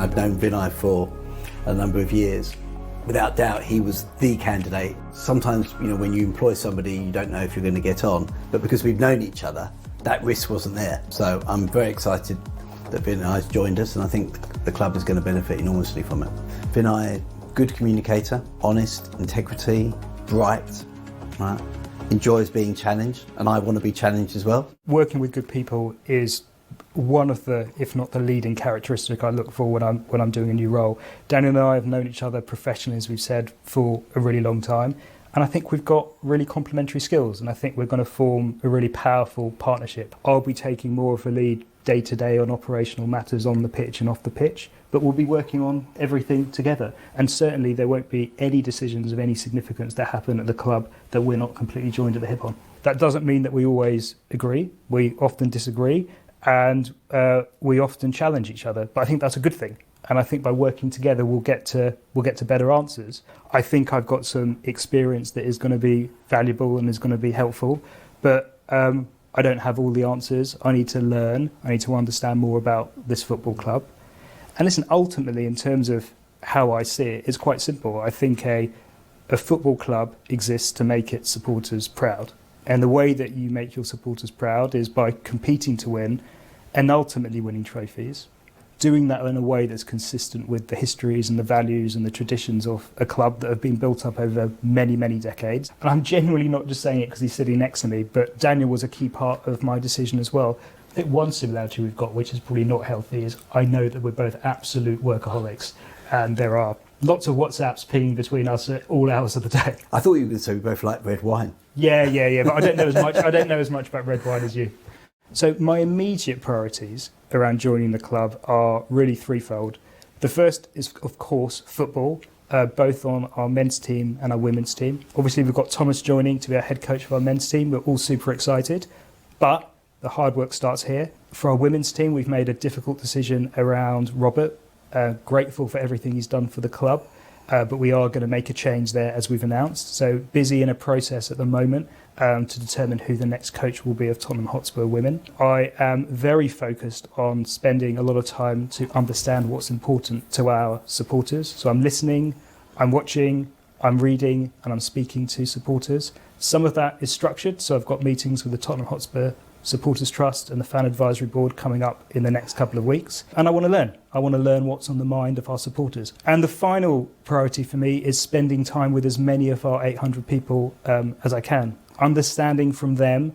I've known Vinai for a number of years. Without doubt, he was the candidate. Sometimes, when you employ somebody, you don't know if you're going to get on, but because we've known each other, that risk wasn't there. So I'm very excited that Vinai's joined us, and I think the club is going to benefit enormously from it. Vinai, good communicator, honest, integrity, bright, right? Enjoys being challenged, and I want to be challenged as well. Working with good people is one of the, if not the leading characteristic I look for when I'm doing a new role. Daniel and I have known each other professionally, as we've said, for a really long time, and I think we've got really complementary skills, and I think we're going to form a really powerful partnership. I'll be taking more of a lead day to day on operational matters on the pitch and off the pitch, but we'll be working on everything together. And certainly there won't be any decisions of any significance that happen at the club that we're not completely joined at the hip on. That doesn't mean that we always agree. We often disagree, and we often challenge each other. But I think that's a good thing. And I think by working together, we'll get to better answers. I think I've got some experience that is going to be valuable and is going to be helpful, but I don't have all the answers. I need to learn. I need to understand more about this football club. And listen, ultimately, in terms of how I see it, it's quite simple. I think a football club exists to make its supporters proud. And the way that you make your supporters proud is by competing to win and ultimately winning trophies. Doing that in a way that's consistent with the histories and the values and the traditions of a club that have been built up over many, many decades. And I'm genuinely not just saying it because he's sitting next to me, but Daniel was a key part of my decision as well. I think one similarity we've got, which is probably not healthy, is I know that we're both absolute workaholics, and there are lots of WhatsApps pinging between us at all hours of the day. I thought you were going to say we both like red wine. Yeah, but I don't know as much about red wine as you. So my immediate priorities around joining the club are really threefold. The first is, of course, football, both on our men's team and our women's team. Obviously, we've got Thomas joining to be our head coach of our men's team. We're all super excited, but the hard work starts here. For our women's team, we've made a difficult decision around Robert. Grateful for everything he's done for the club, but we are going to make a change there as we've announced. So busy in a process at the moment to determine who the next coach will be of Tottenham Hotspur women. I am very focused on spending a lot of time to understand what's important to our supporters. So I'm listening, I'm watching, I'm reading, and I'm speaking to supporters. Some of that is structured, so I've got meetings with the Tottenham Hotspur Supporters Trust and the Fan Advisory Board coming up in the next couple of weeks. And I want to learn. I want to learn what's on the mind of our supporters. And the final priority for me is spending time with as many of our 800 people as I can. Understanding from them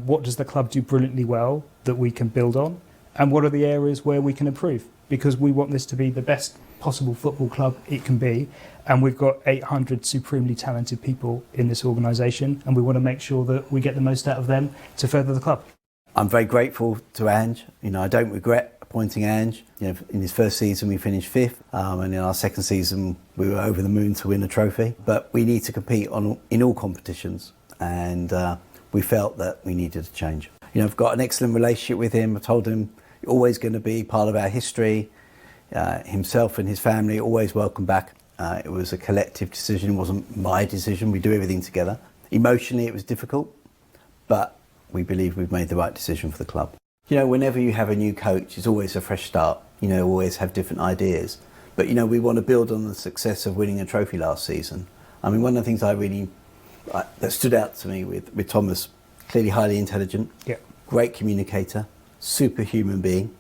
what does the club do brilliantly well that we can build on, and what are the areas where we can improve, because we want this to be the best possible football club it can be, and we've got 800 supremely talented people in this organisation, and we want to make sure that we get the most out of them to further the club. I'm very grateful to Ange. I don't regret appointing Ange. In his first season we finished fifth, and in our second season we were over the moon to win a trophy. But we need to compete in all competitions, and we felt that we needed to change. I've got an excellent relationship with him. I told him you're always going to be part of our history. Himself and his family always welcome back. It was a collective decision. It wasn't my decision. We do everything together. Emotionally, it was difficult, but we believe we've made the right decision for the club. Whenever you have a new coach, it's always a fresh start. Always have different ideas. But, we want to build on the success of winning a trophy last season. One of the things that stood out to me with Thomas, clearly highly intelligent, great communicator, superhuman being,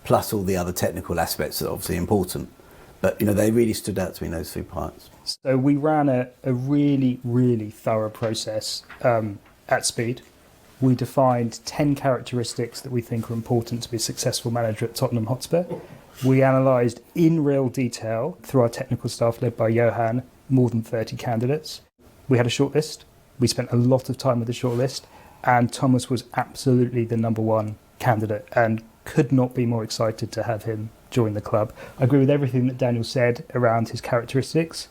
plus all the other technical aspects that are obviously important. But, they really stood out to me in those 3 parts. So we ran a really, really thorough process at speed. We defined 10 characteristics that we think are important to be a successful manager at Tottenham Hotspur. We analysed in real detail, through our technical staff led by Johan, more than 30 candidates. We had a shortlist. We spent a lot of time with the shortlist, and Thomas was absolutely the number one candidate and could not be more excited to have him join the club. I agree with everything that Daniel said around his characteristics.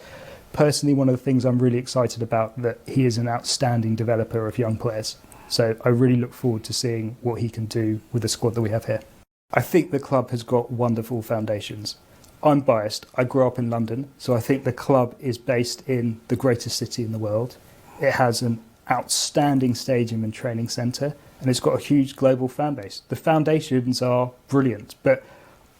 Personally, one of the things I'm really excited about, that he is an outstanding developer of young players. So I really look forward to seeing what he can do with the squad that we have here. I think the club has got wonderful foundations. I'm biased. I grew up in London, so I think the club is based in the greatest city in the world. It has an outstanding stadium and training centre, and it's got a huge global fan base. The foundations are brilliant, but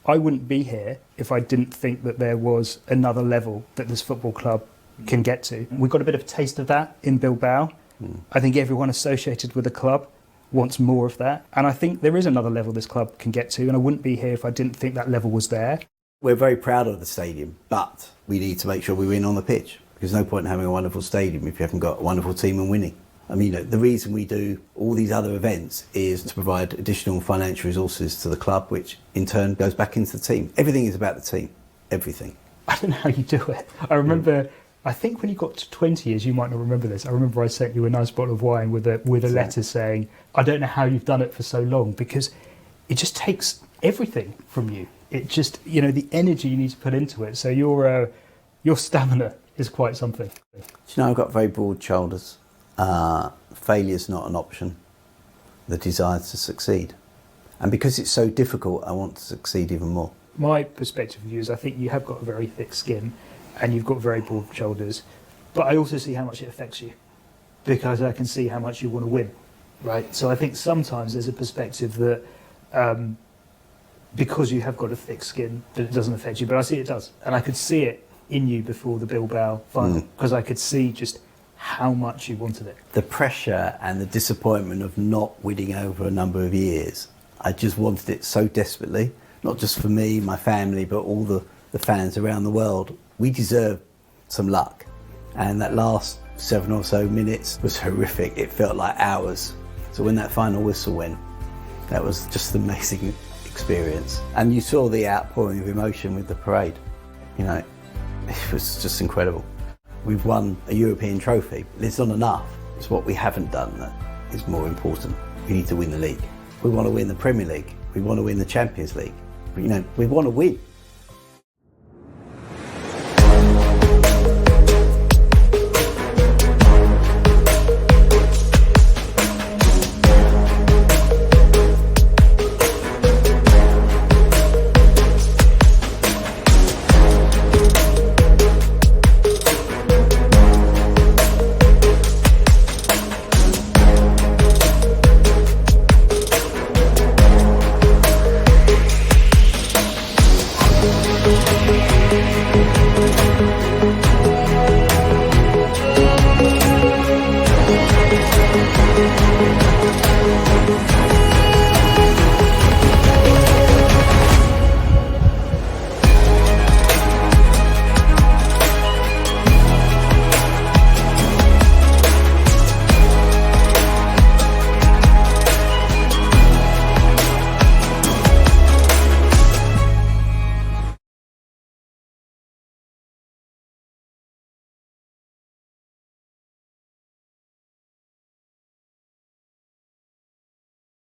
I wouldn't be here if I didn't think that there was another level that this football club can get to. We got a bit of a taste of that in Bilbao. I think everyone associated with the club wants more of that. And I think there is another level this club can get to, and I wouldn't be here if I didn't think that level was there. We're very proud of the stadium, but we need to make sure we win on the pitch. There's no point in having a wonderful stadium if you haven't got a wonderful team and winning. I mean, the reason we do all these other events is to provide additional financial resources to the club, which in turn goes back into the team. Everything is about the team. Everything. I don't know how you do it. I remember, I think when you got to 20 years, you might not remember this. I remember I sent you a nice bottle of wine with a letter saying, I don't know how you've done it for so long, because it just takes everything from you. It just, the energy you need to put into it. So your stamina is quite something. Do you know, I've got very broad shoulders. Failure's not an option. The desire to succeed. And because it's so difficult, I want to succeed even more. My perspective of you is I think you have got a very thick skin and you've got very broad shoulders, but I also see how much it affects you, because I can see how much you want to win, right? So I think sometimes there's a perspective that because you have got a thick skin, that it doesn't affect you, but I see it does. And I could see it in you before the Bilbao final, because I could see just how much you wanted it. The pressure and the disappointment of not winning over a number of years, I just wanted it so desperately, not just for me, my family, but all the fans around the world. We deserve some luck. And that last 7 or so minutes was horrific. It felt like hours. So when that final whistle went, that was just an amazing experience. And you saw the outpouring of emotion with the parade. It was just incredible. We've won a European trophy. It's not enough. It's what we haven't done that is more important. We need to win the league. We want to win the Premier League. We want to win the Champions League. We want to win.